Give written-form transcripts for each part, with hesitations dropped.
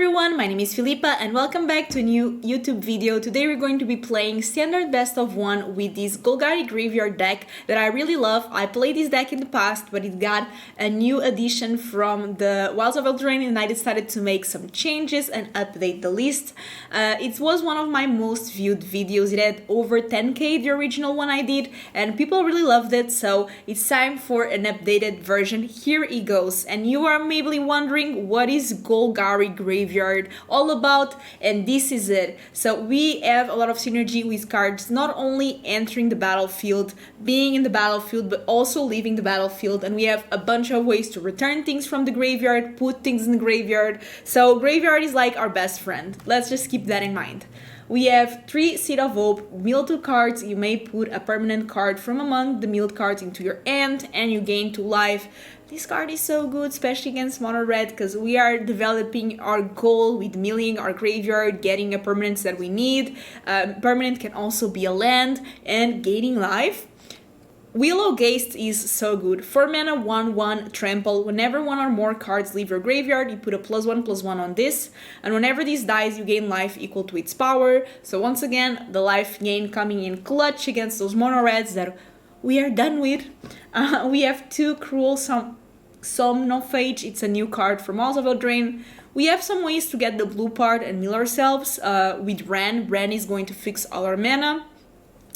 everyone, my name is Filipa and welcome back to a new YouTube video. Today we're going to be playing standard best of one with this Golgari graveyard deck that I really love. I played this deck in the past, but it got a new addition from the Wilds of Eldraine and I decided to make some changes and update the list. It was one of my most viewed videos. It had over 10k, the original one I did, and people really loved it, so it's time for an updated version. Here it goes. And you are maybe wondering, what is Golgari graveyard all about? And this is it. So we have a lot of synergy with cards not only entering the battlefield, being in the battlefield, but also leaving the battlefield, and we have a bunch of ways to return things from the graveyard, put things in the graveyard. So graveyard is like our best friend. Let's just keep that in mind. We have 3 Seed of Hope, mill 2 cards. You may put a permanent card from among the milled cards into your hand and you gain 2 life. This card is so good, especially against mono red, because we are developing our goal with milling our graveyard, getting a permanent that we need. Permanent can also be a land and gaining life. Willow Geist is so good. 4 mana, 1/1, trample. Whenever one or more cards leave your graveyard, you put a +1/+1 on this. And whenever this dies, you gain life equal to its power. So once again, the life gain coming in clutch against those mono reds that we are done with. We have 2 Cruel Somnophage. It's a new card from Wilds of Eldraine. We have some ways to get the blue part and mill ourselves. With Wrenn. Wrenn is going to fix all our mana.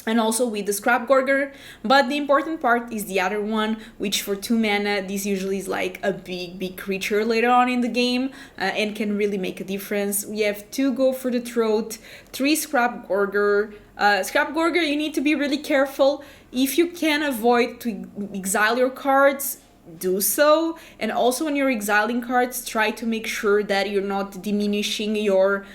And also with the Scrapgorger, but the important part is the other one, which for 2 mana, this usually is like a big creature later on in the game, and can really make a difference. We have 2 Go for the Throat, 3 Scrapgorger. Scrapgorger, you need to be really careful. If you can avoid to exile your cards, do so. And also when you're exiling cards, try to make sure that you're not diminishing your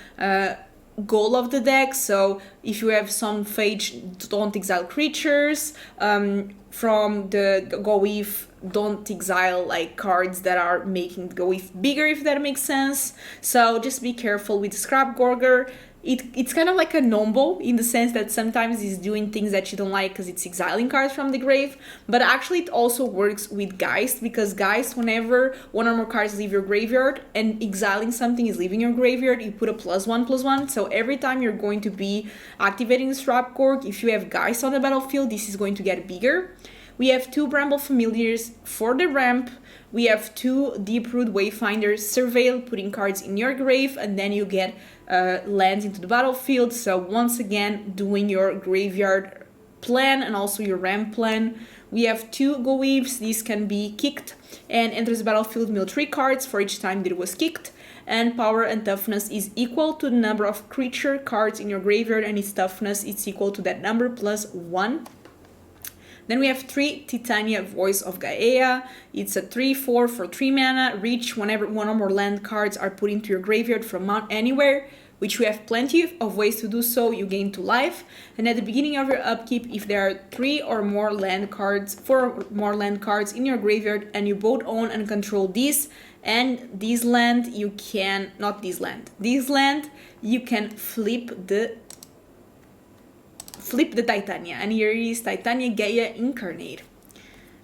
goal of the deck. So if you have some Phage, don't exile creatures. From the Goif, don't exile like cards that are making the Goif bigger, if that makes sense. So just be careful with Scrapgorger. It's kind of like a nombo in the sense that sometimes it's doing things that you don't like because it's exiling cards from the grave, but actually it also works with Geist, because Geist, whenever one or more cards leave your graveyard and exiling something is leaving your graveyard, you put a +1/+1. So every time you're going to be activating the Scrapgorg, if you have Geist on the battlefield, this is going to get bigger. We have 2 Bramble Familiars for the ramp. We have 2 Deeproot Wayfinders, Surveil, putting cards in your grave, and then you get lands into the battlefield. So once again, doing your graveyard plan and also your ramp plan. We have 2 Goifs. These can be kicked and enters the battlefield, mill 3 cards for each time that it was kicked. And power and toughness is equal to the number of creature cards in your graveyard, and its toughness is equal to that number +1. Then we have 3 Titania, Voice of Gaea. It's a 3/4 for 3 mana. Reach whenever one or more land cards are put into your graveyard from anywhere, which we have plenty of ways to do so. You gain 2 life. And at the beginning of your upkeep, if there are 3 or more land cards, 4 or more land cards in your graveyard, and you both own and control this and this land, you can, not this land, this land, you can flip the Titania, and here is Titania Gaea Incarnate.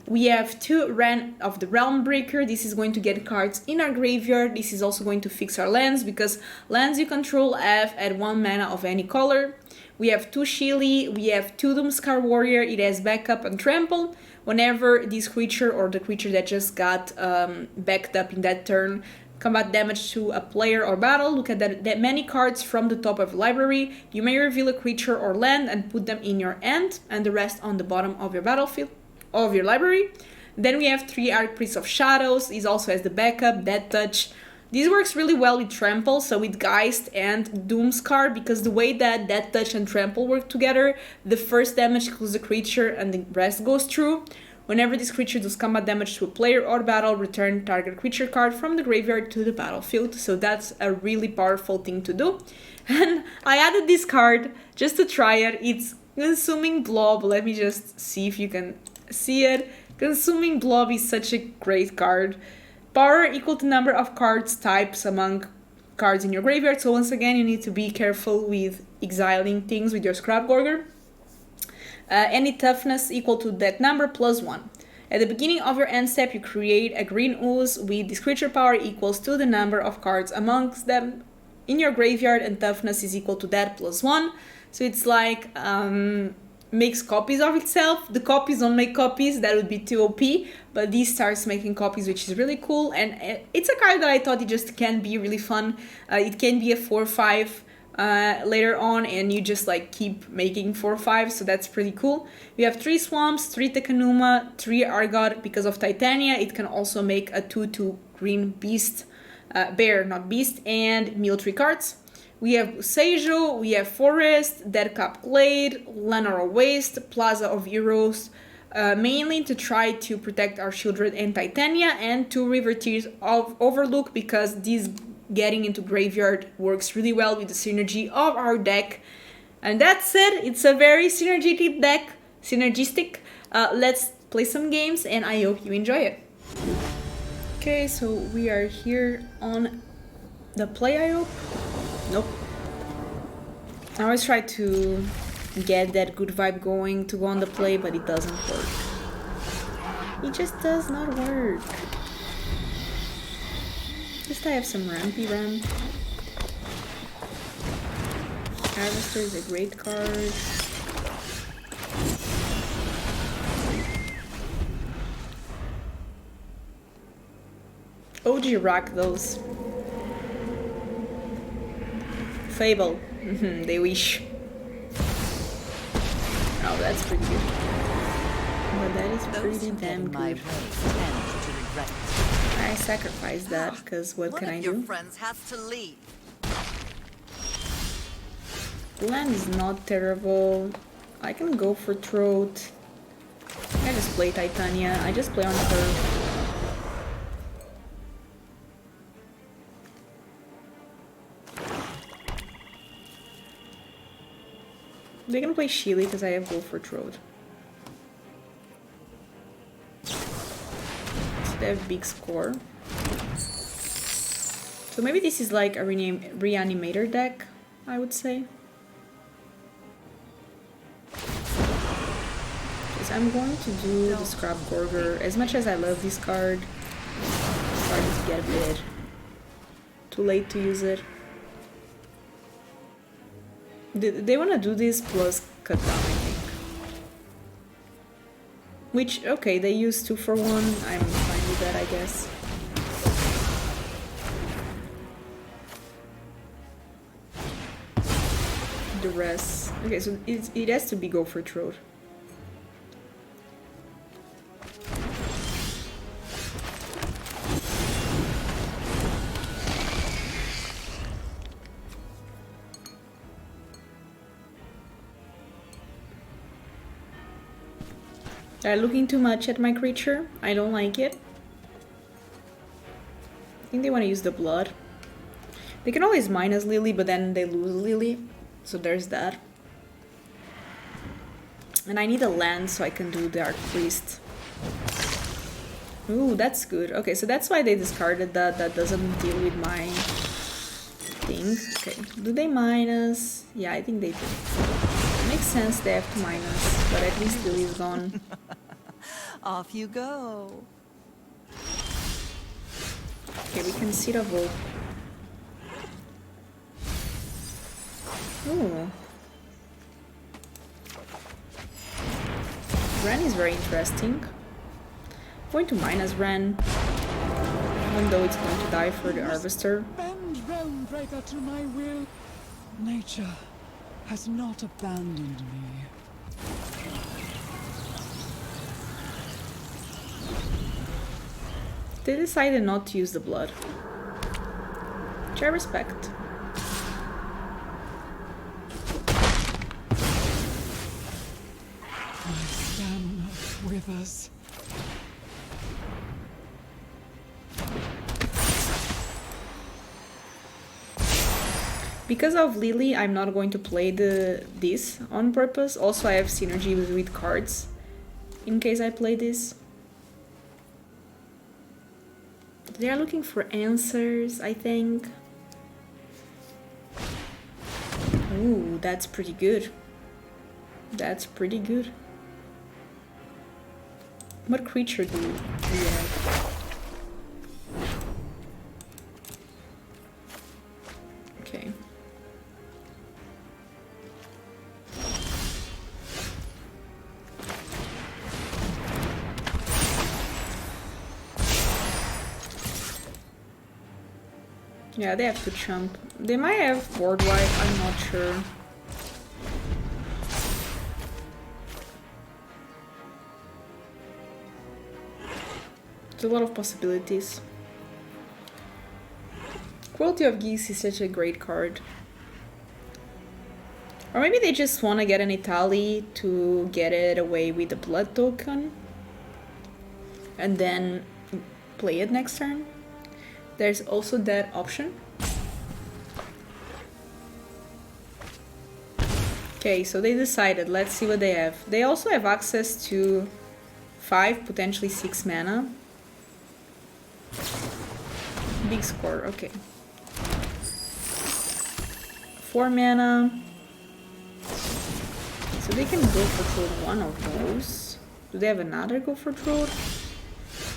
We have 2 Wrenn of the Realmbreaker. This is going to get cards in our graveyard. This is also going to fix our lands, because lands you control have at 1 mana of any color. We have 2 Shili. We have 2 Doomskar Warrior. It has backup and trample. Whenever this creature or the creature that just got backed up in that turn combat damage to a player or battle, look at that many cards from the top of the library. You may reveal a creature or land and put them in your hand, and the rest on the bottom of your battlefield, of your library. Then we have 3 Archpriest of Shadows. This also has the backup, Death Touch. This works really well with Trample, so with Geist and Doomskar, because the way that Death Touch and Trample work together, the first damage kills the creature and the rest goes through. Whenever this creature does combat damage to a player or battle, return target creature card from the graveyard to the battlefield. So that's a really powerful thing to do. And I added this card just to try it. It's Consuming Blob. Let me just see if you can see it. Consuming Blob is such a great card. Power equal to number of cards types among cards in your graveyard. So once again, you need to be careful with exiling things with your Scrapgorger. Any toughness equal to that number +1. At the beginning of your end step, you create a green ooze with this creature power equals to the number of cards amongst them in your graveyard, and toughness is equal to that +1. So it's like makes copies of itself. The copies don't make copies, that would be too OP, but this starts making copies, which is really cool. And it's a card that I thought it just can be really fun. It can be a 4/5 later on, and you just like keep making 4/5, so that's pretty cool. We have 3 swamps, 3 Takenuma, 3 Argoth. Because of Titania, it can also make a 2/2 green beast, bear, not beast, and mill 3 cards. We have Boseiju, we have Forest, Deathcap Glade, Llanowar Wastes, Plaza of Heroes, mainly to try to protect our Sheoldred and Titania, and 2 Riveteers of Overlook, because these getting into graveyard works really well with the synergy of our deck. And that's it, it's a very synergistic deck. Let's play some games, and I hope you enjoy it. Okay, so we are here on the play, I hope. Nope. I always try to get that good vibe going to go on the play, but it doesn't work. It just does not work. Just I have some rampy ramp. Harvester is a great card. OG rock those. Fable. They wish. Oh, that's pretty good. But that is pretty damn good. I sacrificed that, because what can I do? Your friends has to leave. Land is not terrible. I can go for Throat. I just play Titania. I just play on her. They're gonna play Sheely because I have Go for Throat. So they have big score. So maybe this is like a reanimator deck, I would say. Because I'm going to do the Scrapgorger. As much as I love this card, it's starting to get a bit too late to use it. They want to do this plus cut down, I think. Which, okay, they use 2 for 1. I'm fine with that, I guess. The rest... Okay, so it has to be Go for Throat. They're looking too much at my creature. I don't like it. I think they want to use the blood. They can always minus Lily, but then they lose Lily. So there's that. And I need a land so I can do the Archpriest. Ooh, that's good. Okay, so that's why they discarded that. That doesn't deal with my thing. Okay, do they minus? Yeah, I think they do. Makes sense they have to minus, but at least Lily's gone. Off you go. Okay, we can see the vote. Ooh. Wrenn is very interesting. I'm going to minus Wrenn, even though it's going to die for the Harvester. Bend Realmbreaker to my will. Nature has not abandoned me. They decided not to use the blood, which I respect. My stamina withers. Because of Lily, I'm not going to play this on purpose. Also, I have synergy with cards in case I play this. They are looking for answers, I think. Ooh, that's pretty good. That's pretty good. What creature do we have? Okay. Yeah, they have to jump. They might have board wipe, I'm not sure. There's a lot of possibilities. Cruelty of Geese is such a great card. Or maybe they just want to get an Italy to get it away with the blood token. And then play it next turn. There's also that option. Okay, so they decided. Let's see what they have. They also have access to 5, potentially 6 mana. Big score, okay. 4 mana. So they can go for Troll one of those. Do they have another go for Troll?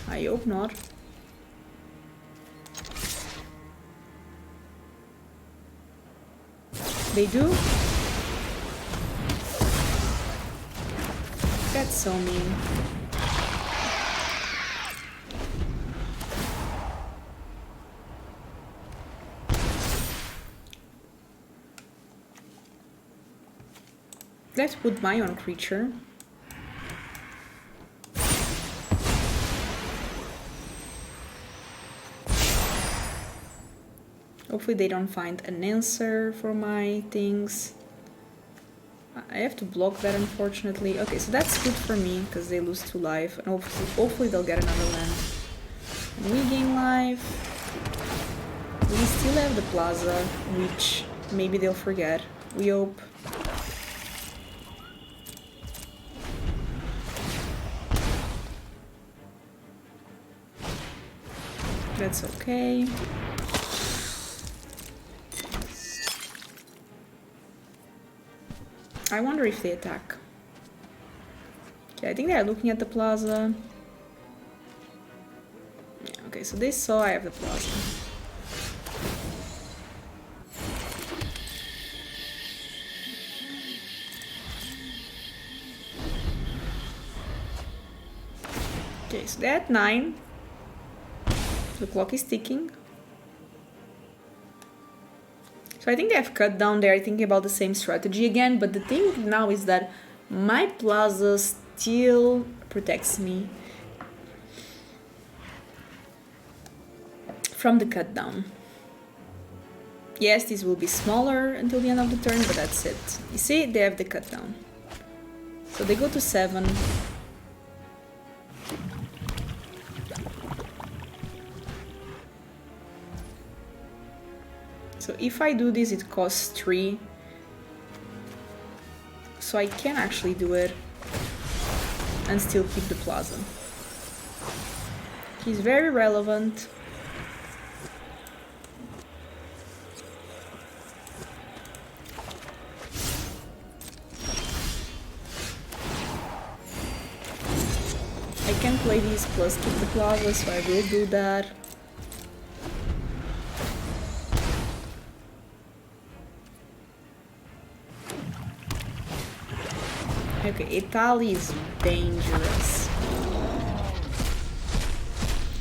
I hope not. They do? That's so mean. Let's put my own creature. Hopefully they don't find an answer for my things. I have to block that, unfortunately. Okay, so that's good for me, because they lose 2 life. And hopefully they'll get another land. And we gain life. We still have the Plaza, which maybe they'll forget. We hope. That's okay. I wonder if they attack. Okay, I think they are looking at the Plaza. Yeah, okay, so they saw I have the Plaza. Okay, so they're at 9. The clock is ticking. So I think they have cut down there, thinking about the same strategy again, but the thing now is that my Plaza still protects me from the cut down. Yes, this will be smaller until the end of the turn, but that's it. You see, they have the cut down. So they go to 7. So if I do this, it costs 3. So I can actually do it and still keep the Plaza. He's very relevant. I can play these plus keep the Plaza, so I will do that. Okay, Italy is dangerous.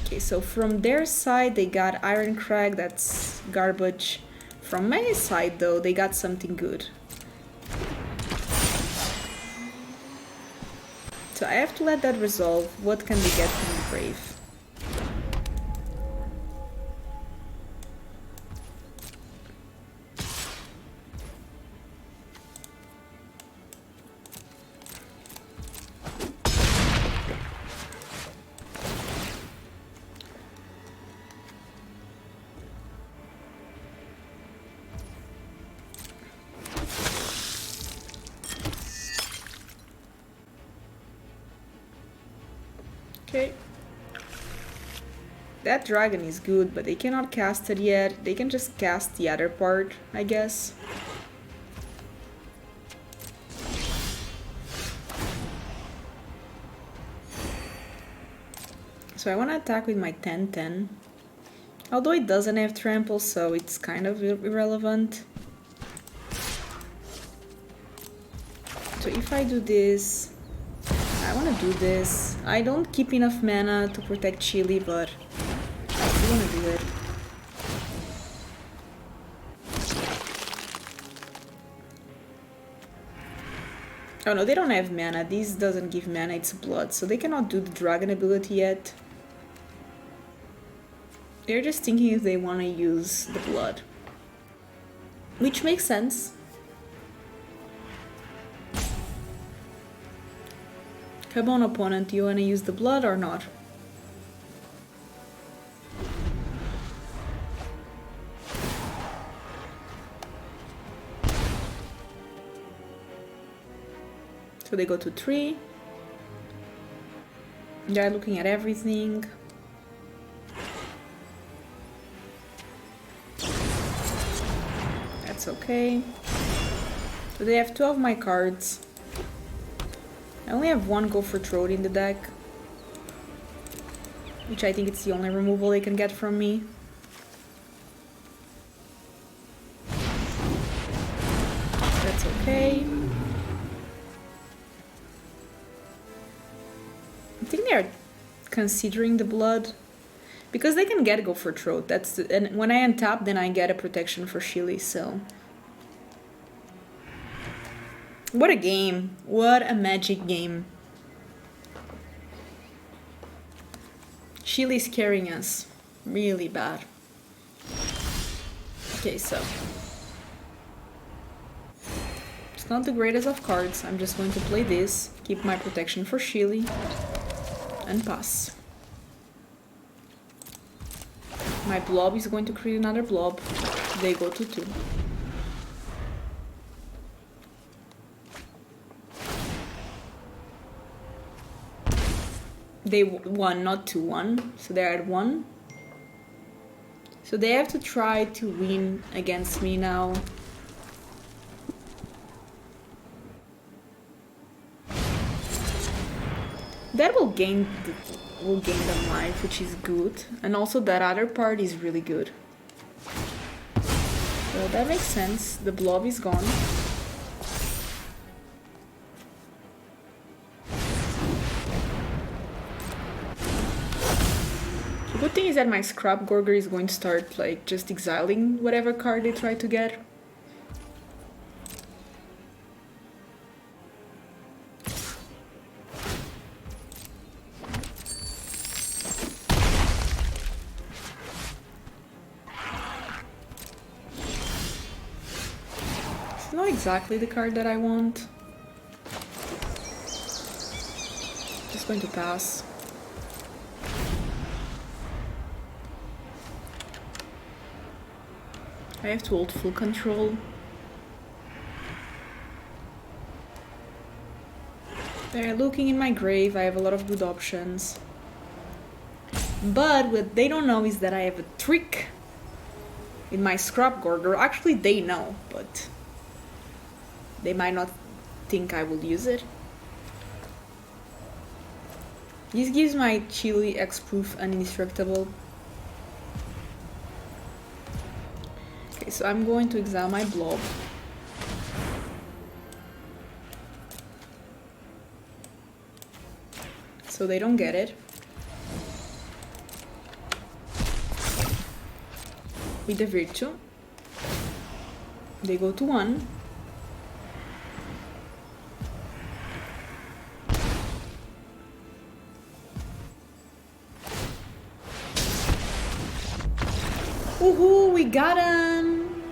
Okay, so from their side they got Iron Crag, that's garbage. From my side though, they got something good. So I have to let that resolve. What can they get from the grave? Okay. That dragon is good, but they cannot cast it yet. They can just cast the other part, I guess. So I want to attack with my 10-10. Although it doesn't have trample, so it's kind of irrelevant. So if I do this, I want to do this. I don't keep enough mana to protect Chili, but I still want to do it. Oh no, they don't have mana. This doesn't give mana, it's blood. So they cannot do the dragon ability yet. They're just thinking if they want to use the blood. Which makes sense. Come on, opponent, do you want to use the blood or not? So they go to 3. They're looking at everything. That's okay. So they have 2 of my cards. I only have 1 Go for Throat in the deck, which I think it's the only removal they can get from me. That's okay. I think they're considering the blood because they can get Go for Throat. And when I untap, then I get a protection for Shili. So what a game! What a magic game! Shili's carrying us really bad. Okay, so it's not the greatest of cards. I'm just going to play this, keep my protection for Shili, and pass. My blob is going to create another blob. They go to 2. They won, not 2-1, so they're at 1. So they have to try to win against me now. That will gain them life, which is good. And also that other part is really good. So that makes sense. The blob is gone. The good thing is that my Scrapgorger is going to start like just exiling whatever card they try to get. It's not exactly the card that I want. Just going to pass. I have to hold full control. They're looking in my grave. I have a lot of good options. But what they don't know is that I have a trick in my Scrapgorger. Actually, they know, but they might not think I will use it. This gives my Chili X-Proof and Indestructible. Okay, so I'm going to exile my blob. So they don't get it. With the Virtue. They go to 1. Woohoo, we got them!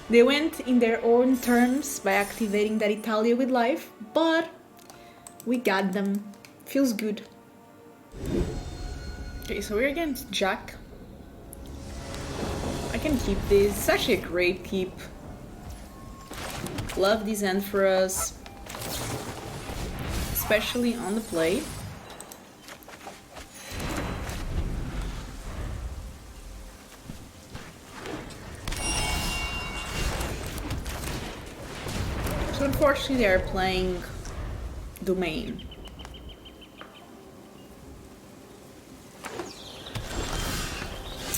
They went in their own terms by activating that Italia with life, but we got them. Feels good. Okay, so we're against Jack. I can keep this. It's actually a great keep. Love this end for us. Especially on the play. So unfortunately they are playing Domain.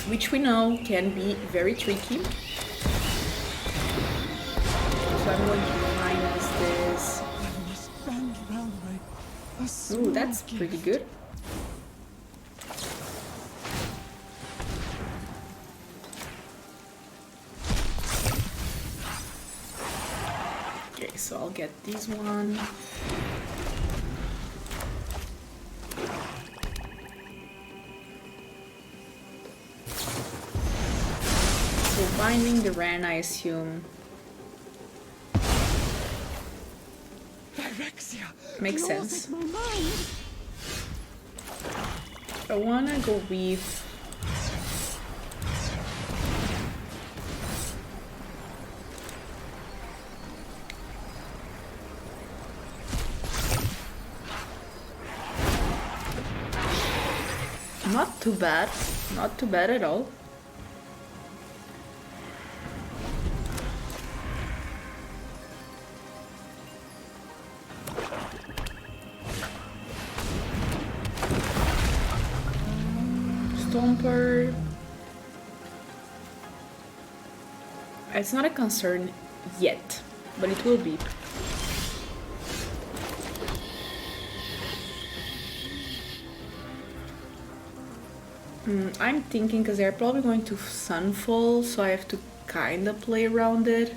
which we know can be very tricky. So I'm going to minus this. Ooh, that's pretty good. Okay, so I'll get this one. So binding the Wrenn, I assume. Makes sense. I wanna go with not too bad at all. Stomper. It's not a concern yet, but it will be. I'm thinking because they're probably going to Sunfall, so I have to kind of play around it.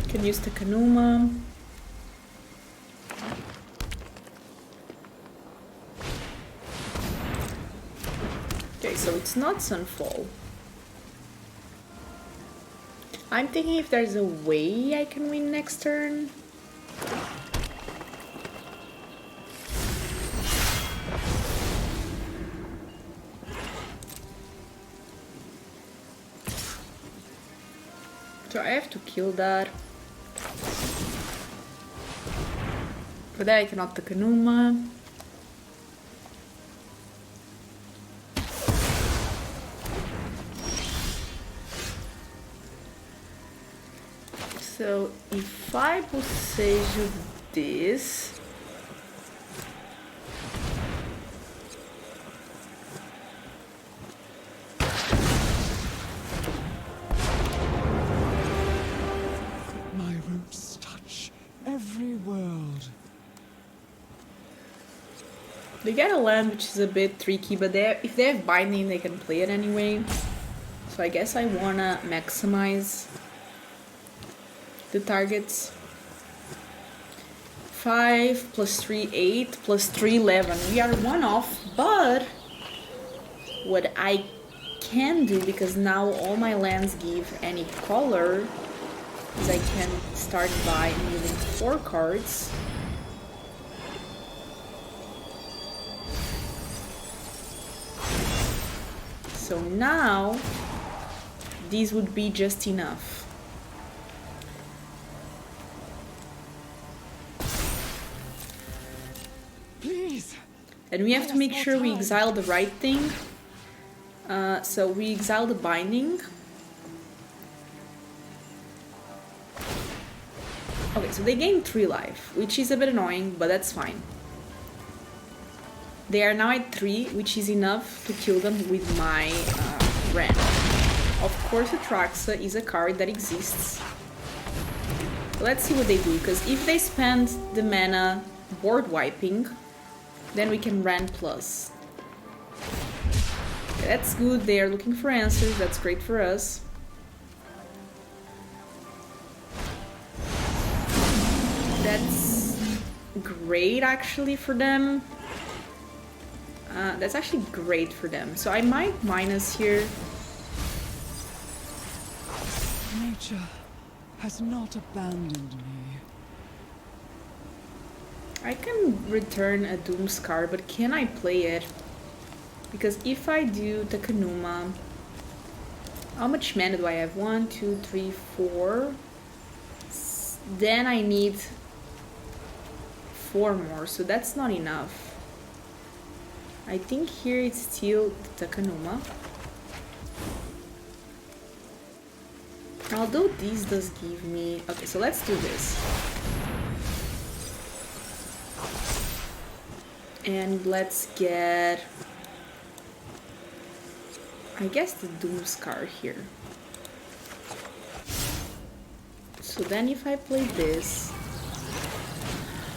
Can use Takenuma. Okay, so it's not Sunfall. I'm thinking if there's a way I can win next turn. So I have to kill that. For that I cannot Takenuma. So if I Boseiju this, my roots touch every world. they get a land which is a bit tricky, but if they have binding they can play it anyway. So I guess I wanna maximize the targets. 5 plus 3, 8 plus 3, 11. We are one off, but what I can do, because now all my lands give any color, is I can start by moving 4 cards. So now these would be just enough. And we have to make sure we exile the right thing. So we exile the binding. Okay, so they gain 3 life, which is a bit annoying, but that's fine. They are now at 3, which is enough to kill them with my Wrenn. Of course, Atraxa is a card that exists. Let's see what they do, because if they spend the mana board wiping, then we can Wrenn plus. Okay, that's good, they are looking for answers, that's great for us. That's great actually for them. That's actually great for them. So I might minus here. Nature has not abandoned me. I can return a Doomskar, but can I play it? Because if I do Takenuma, how much mana do I have? 1, 2, 3, 4. Then I need 4 more, so that's not enough. I think here it's still Takenuma. Although this does give me... Okay, so let's do this. And let's get... I guess the Doomskar here. So then if I play this,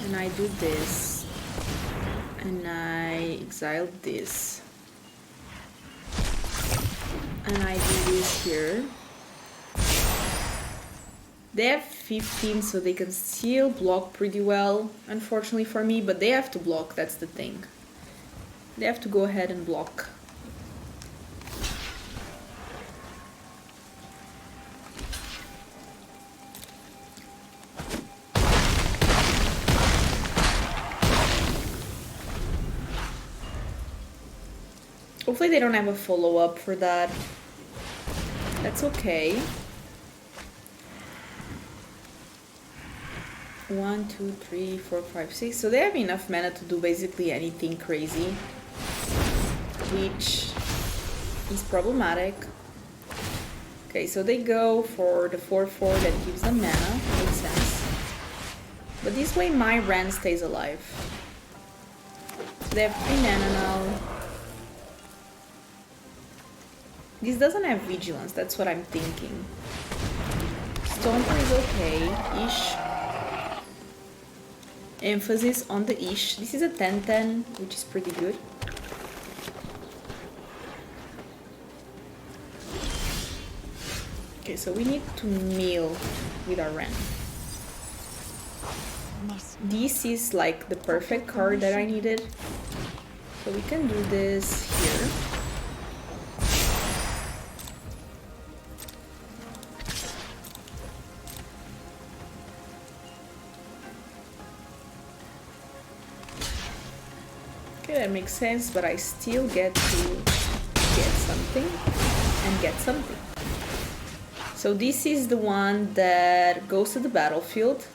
and I do this, and I exile this, and I do this here, they have 15, so they can still block pretty well, unfortunately for me, but they have to block, that's the thing. They have to go ahead and block. Hopefully they don't have a follow-up for that. That's okay. 1, 2, 3, 4, 5, 6. So they have enough mana to do basically anything crazy, which is problematic. Okay, so they go for the 4/4 that gives them mana. Makes sense. But this way my Wrenn stays alive. So they have 3 mana now. This doesn't have vigilance, that's what I'm thinking. Stomper is okay, ish. Emphasis on the ish. This is a 10/10, which is pretty good. Okay, so we need to mill with our Wrenn. This is like the perfect card that I needed. So we can do this here. Okay, that makes sense, but I still get to get something and get something. So this is the one that goes to the battlefield,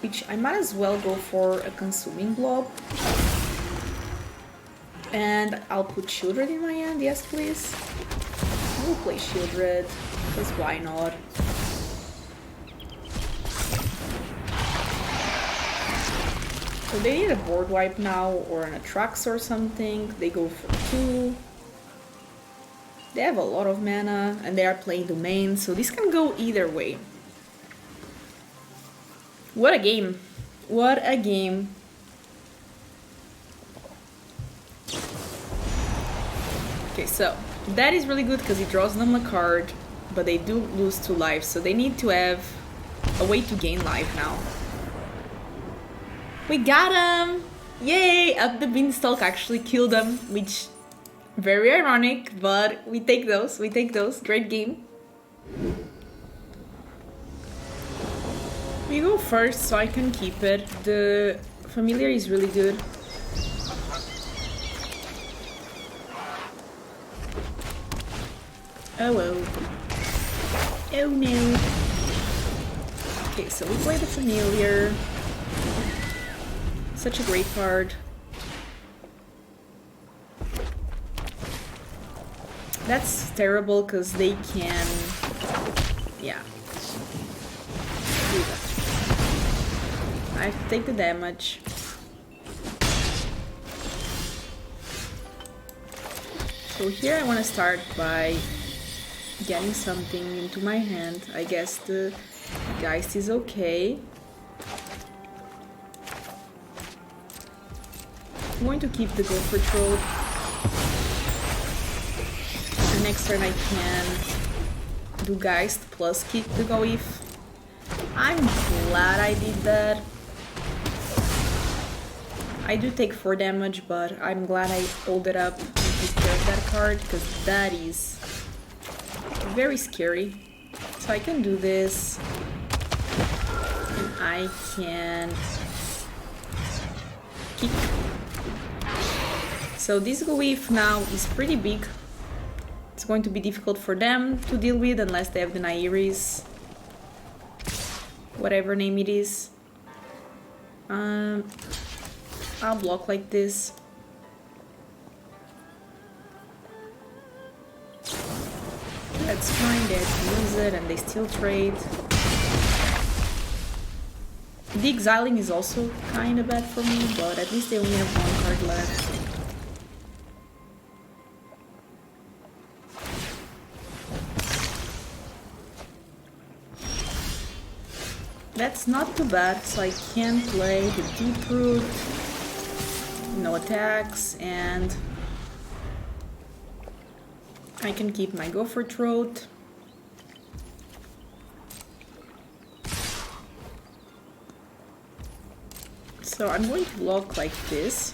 which I might as well go for a Consuming Blob. And I'll put Sheoldred in my hand, yes please. I will play Sheoldred, because why not? So they need a board wipe now, or an Atrax or something. They go for 2. They have a lot of mana, and they are playing Domain, so this can go either way. What a game! What a game! Okay, so that is really good because it draws them a card, but they do lose 2 lives, so they need to have a way to gain life now. We got him! Yay! Up the Beanstalk actually killed them, which... very ironic, but we take those. We take those. Great game. We go first so I can keep it. The Familiar is really good. Oh well. Oh no. Okay, so we play the Familiar. Such a great card. That's terrible because they can, yeah, do that. I have to take the damage. So here I want to start by getting something into my hand. I guess the Geist is okay. I'm going to keep the Gopher Troll. Next turn I can do Geist plus kick the Golgari. I'm glad I did that. I do take 4 damage, but I'm glad I pulled it up and took care of that card, because that is very scary. So I can do this, and I can kick. So this Golgari now is pretty big. It's going to be difficult for them to deal with unless they have the Nairis, whatever name it is. I'll block like this. That's fine, they can use it and they still trade. The exiling is also kind of bad for me, but at least they only have one card left. That's not too bad, so I can play the Deeproot, no attacks, and I can keep my Gopher Throat. So I'm going to block like this.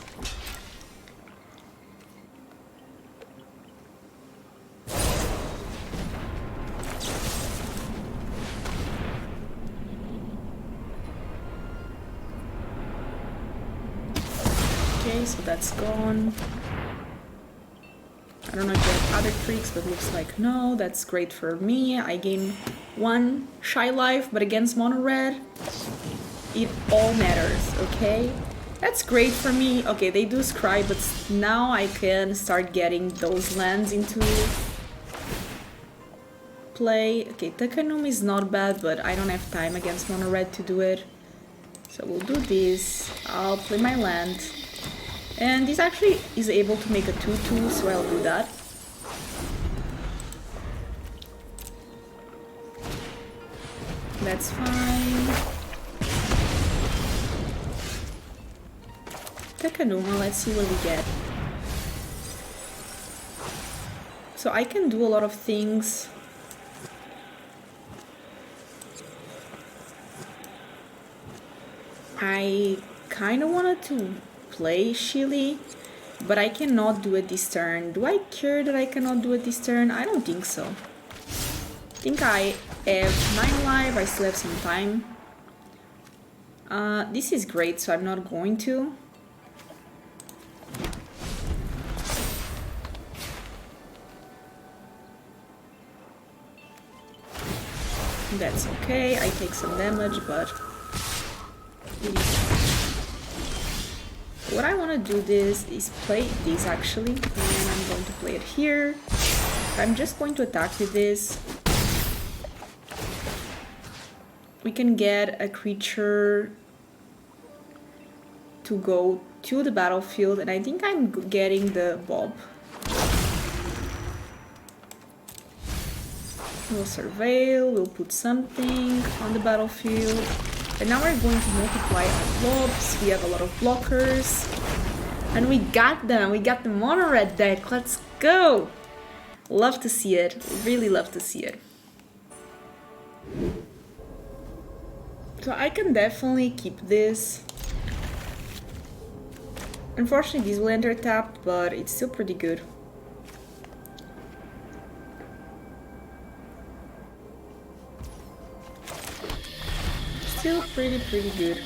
Okay, so that's gone. I don't know if you have other tricks, but looks like no. That's great for me. I gain 1 shy life, but against mono red, it all matters, okay? That's great for me. Okay, they do scry, but now I can start getting those lands into play. Okay, Takenuma is not bad, but I don't have time against mono red to do it. So we'll do this. I'll play my land. And this actually is able to make a 2/2, so I'll do that. That's fine. Takenuma, let's see what we get. So I can do a lot of things. I kind of wanted to play Shili, but I cannot do it this turn. Do I care that I cannot do it this turn? I don't think so. I think I have 9 life, I still have some time. This is great, so I'm not going to. That's okay, I take some damage, but it is fine. What I want to do is play this actually, and I'm going to play it here. I'm just going to attack with this. We can get a creature to go to the battlefield, and I think I'm getting the Bob. We'll surveil, we'll put something on the battlefield. And now we're going to multiply our blobs. We have a lot of blockers. And we got them! We got the mono red deck! Let's go! Love to see it. Really love to see it. So I can definitely keep this. Unfortunately, this will enter tapped, but it's still pretty good. Still pretty good.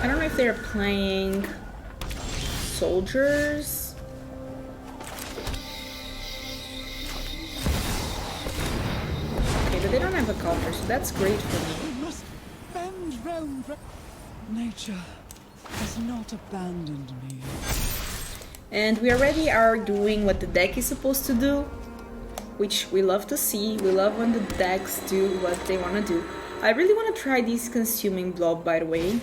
I don't know if they're playing soldiers. Okay, but they don't have a counter, so that's great for me. We must bend realm. Nature has not abandoned me. And we already are doing what the deck is supposed to do, which we love to see. We love when the decks do what they want to do. I really want to try this Consuming Blob, by the way.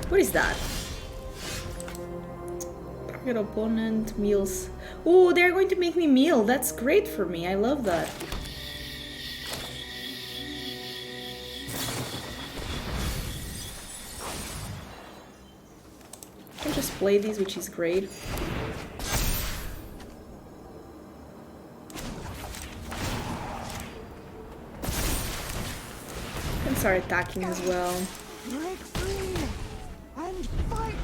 What is that? Target opponent meals. Oh, they're going to make me meal. That's great for me. I love that. I can just play these, which is great. I can start attacking as well. Break free and fight.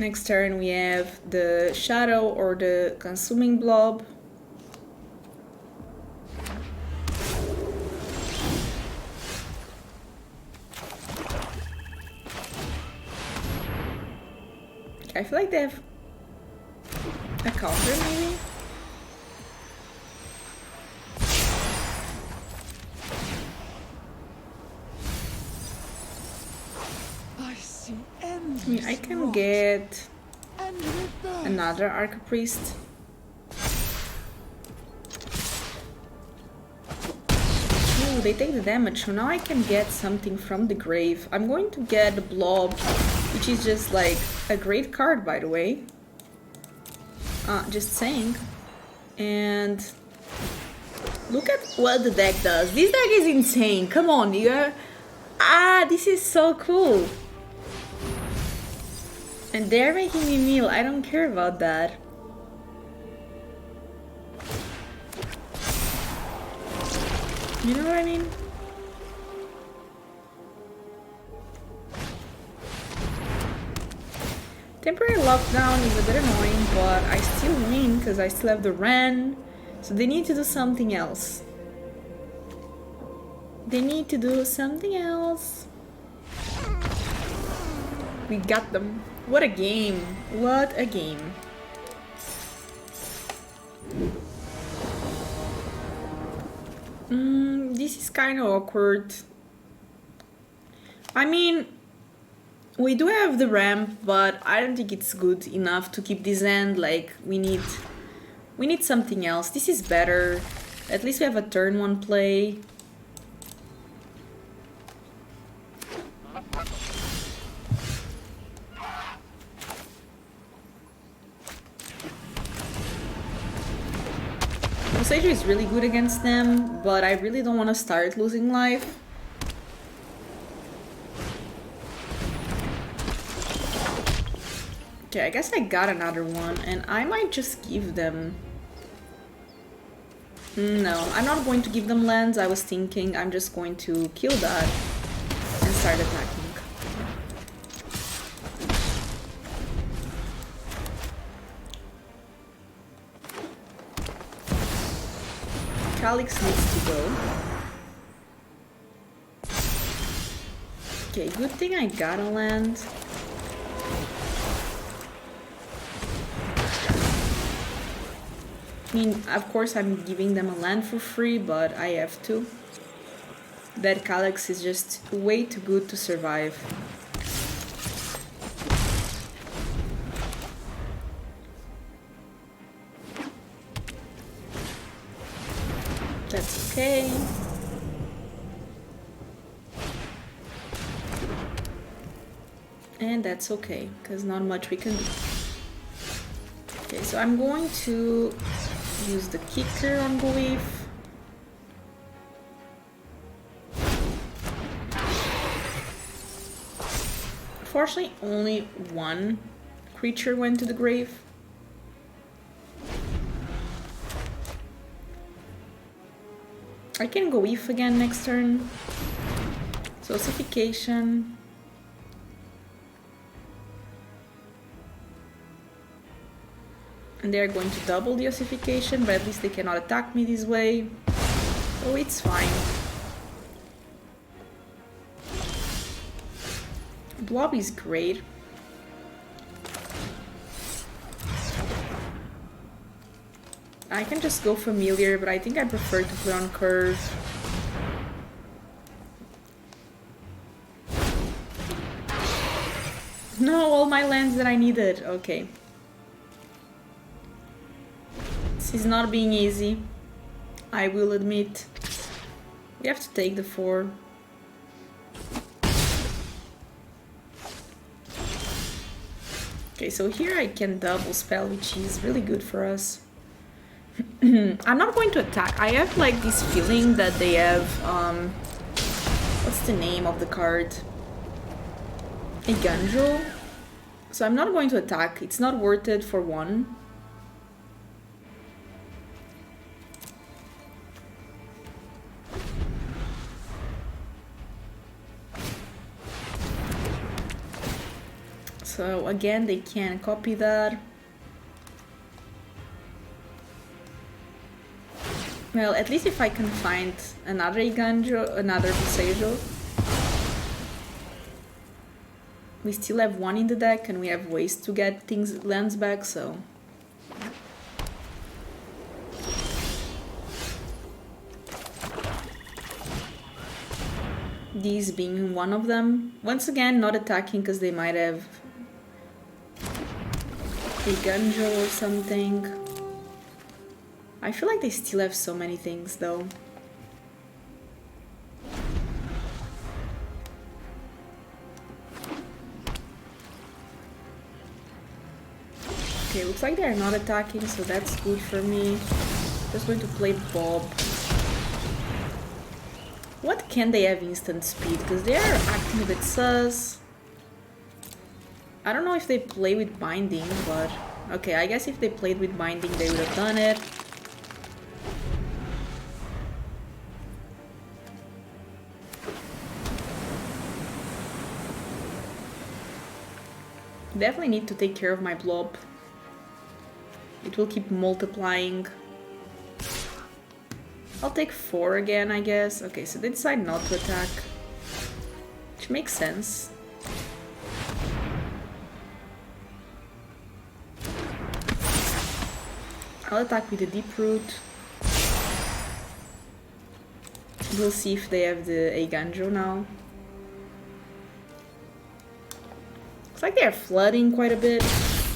Next turn we have the Shadow or the Consuming Blob. I feel like they have a counter, maybe? I see I endless mean, I can rot get and rebirth. another Archpriest. Oh, they take the damage, so now I can get something from the grave. I'm going to get the Blob, which is just like a great card, by the way. Just saying. And look at what the deck does. This deck is insane. Come on, you're... this is so cool. And they're making me kneel. I don't care about that. You know what I mean? Temporary lockdown is a bit annoying, but I still win because I still have the Wrenn. So they need to do something else. They need to do something else. We got them. What a game. What a game. This is kind of awkward. I mean, we do have the ramp, but I don't think it's good enough to keep this end. Like, we need something else. This is better. At least we have a turn 1 play. Boseiju is really good against them, but I really don't want to start losing life. Okay, I guess I got another one, and I might just give them... No, I'm not going to give them lands. I was thinking I'm just going to kill that and start attacking. Calyx needs to go. Okay, good thing I got a land. I mean, of course I'm giving them a land for free, but I have to. That Calyx is just way too good to survive. That's okay. And that's okay, because not much we can do. Okay, so I'm going to use the kicker on Golgari. Unfortunately, only one creature went to the grave. I can go If again next turn. So ossification. And they're going to double the ossification, but at least they cannot attack me this way. So it's fine. Blob is great. I can just go Familiar, but I think I prefer to put on Curve. No, all my lands that I needed. Okay. This is not being easy, I will admit. We have to take the 4. Okay, so here I can double spell, which is really good for us. I'm not going to attack. I have like this feeling that they have, what's the name of the card? A Gunjo. So I'm not going to attack. It's not worth it for 1. So again, they can copy that. Well, at least if I can find another Iganjo, another Boseiju. We still have 1 in the deck and we have ways to get things lands back, so... these being one of them. Once again, not attacking because they might have a Gunjo or something. I feel like they still have so many things though. Okay, looks like they're not attacking, so that's good for me. Just going to play Bob. What can they have instant speed? Because they are acting a bit sus. I don't know if they play with binding, but... Okay, I guess if they played with binding, they would have done it. Definitely need to take care of my blob. It will keep multiplying. I'll take 4 again, I guess. Okay, so they decide not to attack. Which makes sense. I'll attack with the Deeproot. We'll see if they have the Eiganjo now. Looks like they're flooding quite a bit.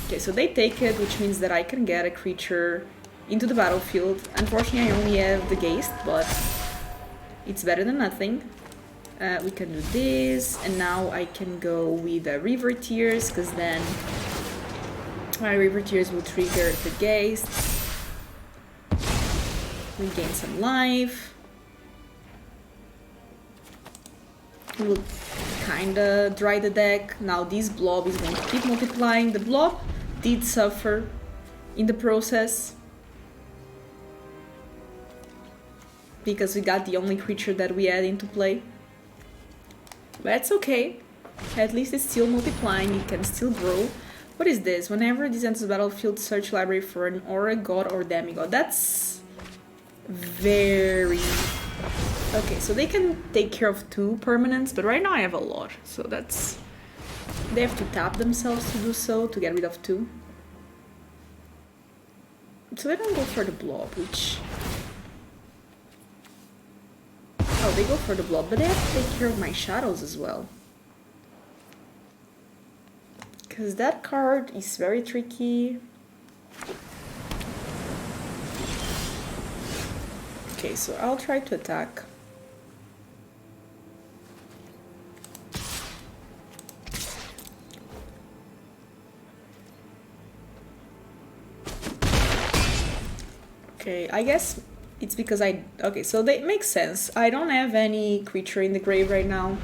Okay, so they take it, which means that I can get a creature into the battlefield. Unfortunately, I only have the Geist, but it's better than nothing. We can do this, and now I can go with the Riveteers, because then my Riveteers will trigger the Geist. We gain some life. We'll kinda dry the deck. Now this blob is going to keep multiplying. The blob did suffer in the process, because we got the only creature that we had into play. But it's okay. At least it's still multiplying, it can still grow. What is this? Whenever this enters the battlefield, search library for an aura, god, or demigod. That's very... Okay, so they can take care of 2 permanents, but right now I have a lot. So that's... They have to tap themselves to do so, to get rid of 2. So they don't go for the blob, which... Oh, they go for the blob, but they have to take care of my shadows as well. Because that card is very tricky. Okay, so I'll try to attack. Okay, I guess it's because I... Okay, so that makes sense. I don't have any creature in the grave right now.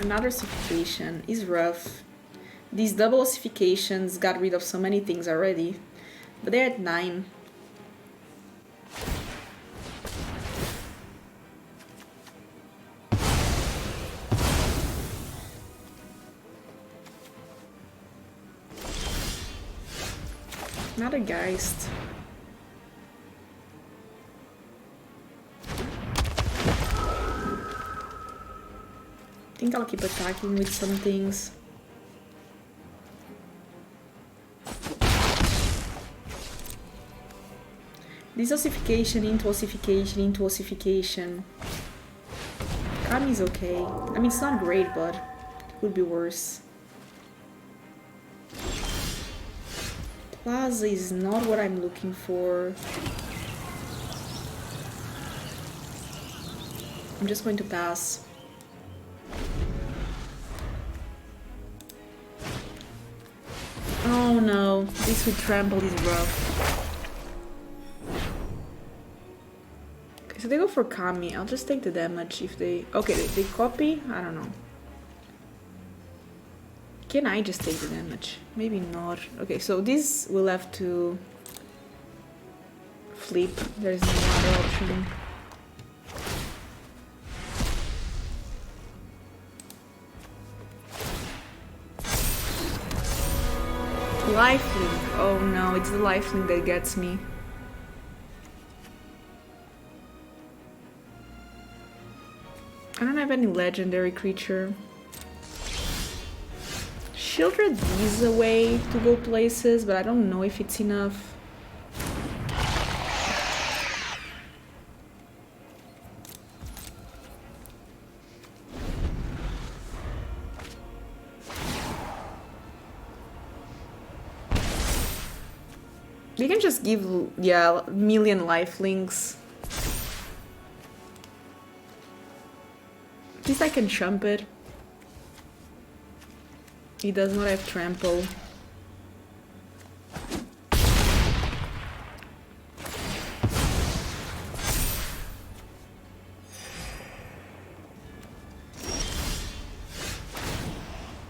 Another ossification is rough. These double ossifications got rid of so many things already. But they're at 9. Not a Geist. I think I'll keep attacking with some things. This ossification into ossification into ossification. Kami's okay. I mean, it's not great, but it could be worse. Plaza is not what I'm looking for. I'm just going to pass. Oh no, this with trample is rough. Okay, so they go for Kami. I'll just take the damage if they... Okay, they copy? I don't know. Can I just take the damage? Maybe not. Okay, so this will have to flip. There's no other option. Lifelink. Oh no, it's the lifelink that gets me. I don't have any legendary creature. Sheoldred is a way to go places, but I don't know if it's enough. We can just give, yeah, million lifelinks. At least I can jump it. He does not have trample.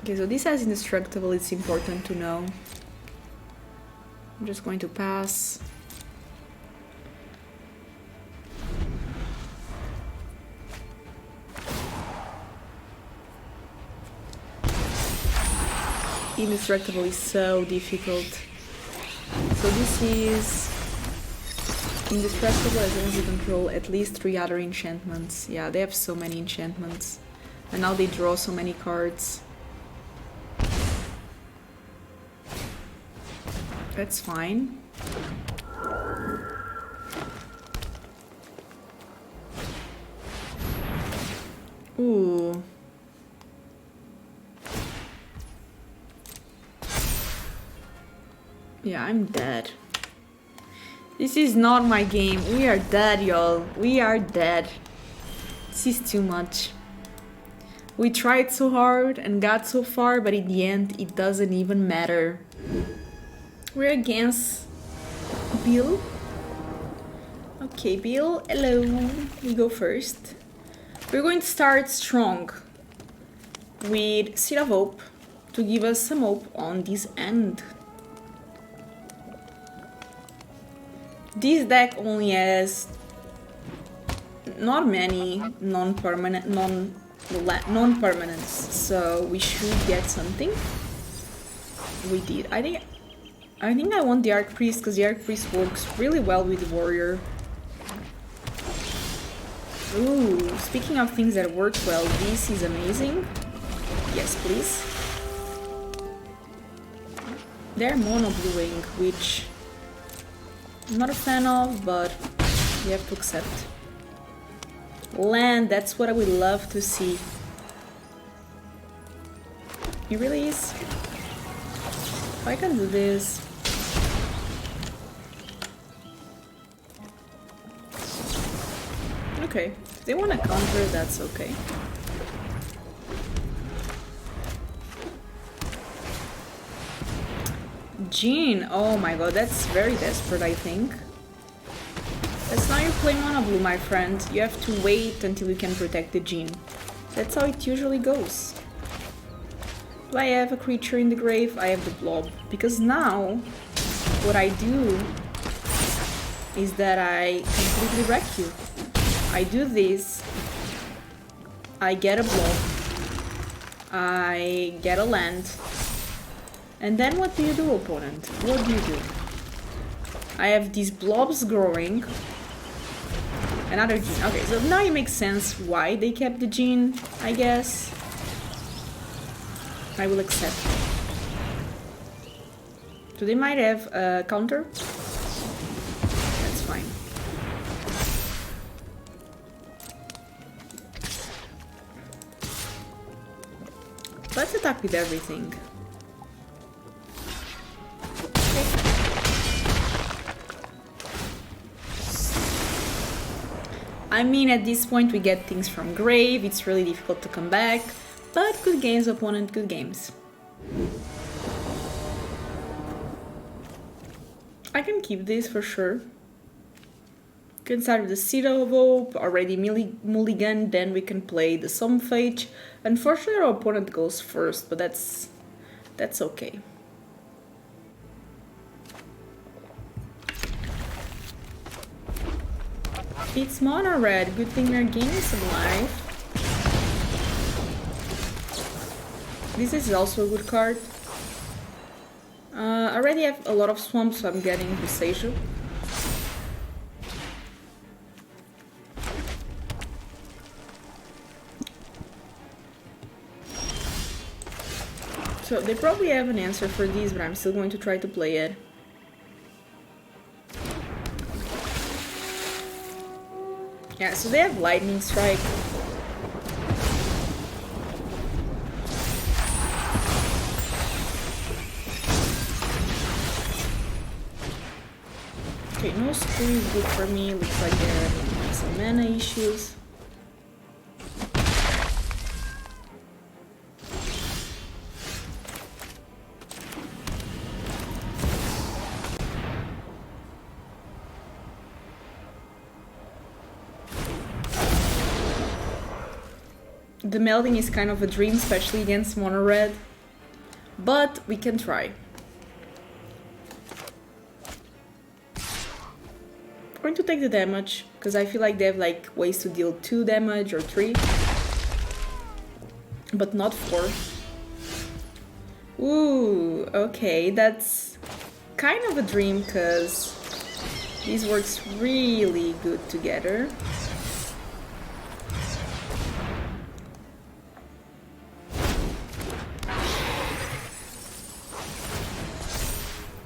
Okay, so this has indestructible, it's important to know. I'm just going to pass. Indestructible is so difficult. So this is indestructible as long as you control at least 3 other enchantments. Yeah, they have so many enchantments. And now they draw so many cards. That's fine. Ooh. Yeah, I'm dead. This is not my game. We are dead, y'all. We are dead. This is too much. We tried so hard and got so far, but in the end, it doesn't even matter. We're against Bill. Okay, Bill, hello. We go first. We're going to start strong with Seed of Hope to give us some hope on this end. This deck only has not many non-permanents, so we should get something. We did. I think I want the Archpriest because the Archpriest works really well with the Warrior. Ooh, speaking of things that work well, this is amazing. Yes, please. They're mono-bluing, which I'm not a fan of, but we have to accept. Land, that's what I would love to see. It really is. If I can do this. Okay, if they want to counter, that's okay. Jean, oh my god, that's very desperate, I think. That's not you play mono blue, my friend. You have to wait until you can protect the Jean. That's how it usually goes. Do I have a creature in the grave? I have the blob. Because now, what I do is that I completely wreck you. I do this, I get a blob, I get a land, and then what do you do, opponent? What do you do? I have these blobs growing, another Jean. Okay, so now it makes sense why they kept the Jean, I guess. I will accept. So they might have a counter. That's fine. Let's attack with everything. Okay. I mean, at this point we get things from grave, it's really difficult to come back, but good games, opponent, good games. I can keep this for sure. Can start with the Seed of Hope, already mulligan, then we can play the Somnophage. Unfortunately our opponent goes first, but that's okay. It's mono red, good thing we're gaining some life. This is also a good card. I already have a lot of swamps, so I'm getting Boseiju. So they probably have an answer for these, but I'm still going to try to play it. Yeah, so they have Lightning Strike. Almost 2 is good for me. Looks like there are some mana issues. The melding is kind of a dream, especially against mono red, but we can try. I'm going to take the damage, because I feel like they have like ways to deal 2 damage or 3, but not 4. Ooh, okay, that's kind of a dream, because these works really good together.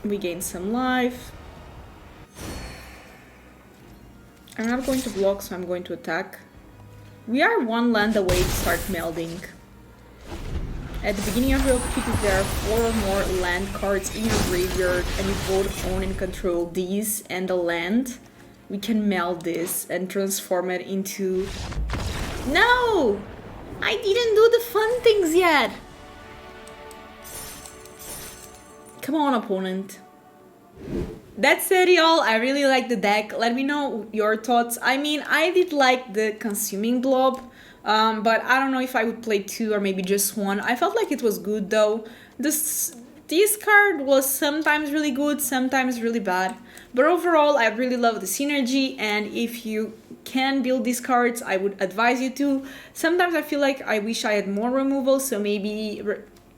We gain some life. I'm not going to block, so I'm going to attack. We are 1 land away to start melding. At the beginning of your upkeep, if there are 4 or more land cards in your graveyard and you both own and control these and the land, we can meld this and transform it into... No! I didn't do the fun things yet! Come on, opponent. That's it, y'all. I really like the deck. Let me know your thoughts. I mean, I did like the Consuming Blob, but I don't know if I would play 2 or maybe just 1. I felt like it was good though. This card was sometimes really good, sometimes really bad. But overall, I really love the synergy, and if you can build these cards, I would advise you to. Sometimes I feel like I wish I had more removal, so maybe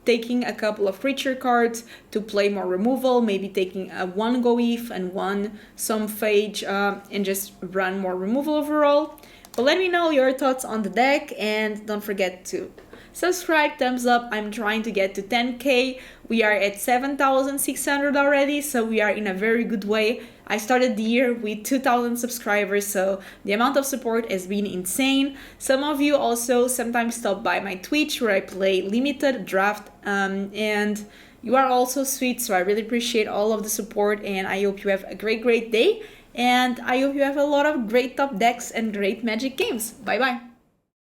taking a couple of creature cards to play more removal, maybe taking a 1 Goif and 1 Somnophage and just run more removal overall. But let me know your thoughts on the deck, and don't forget to subscribe, thumbs up. I'm trying to get to 10k. We are at 7,600 already, so we are in a very good way. I started the year with 2,000 subscribers, so the amount of support has been insane. Some of you also sometimes stop by my Twitch where I play limited draft, and you are also sweet, so I really appreciate all of the support, and I hope you have a great day, and I hope you have a lot of great top decks and great Magic games. Bye bye!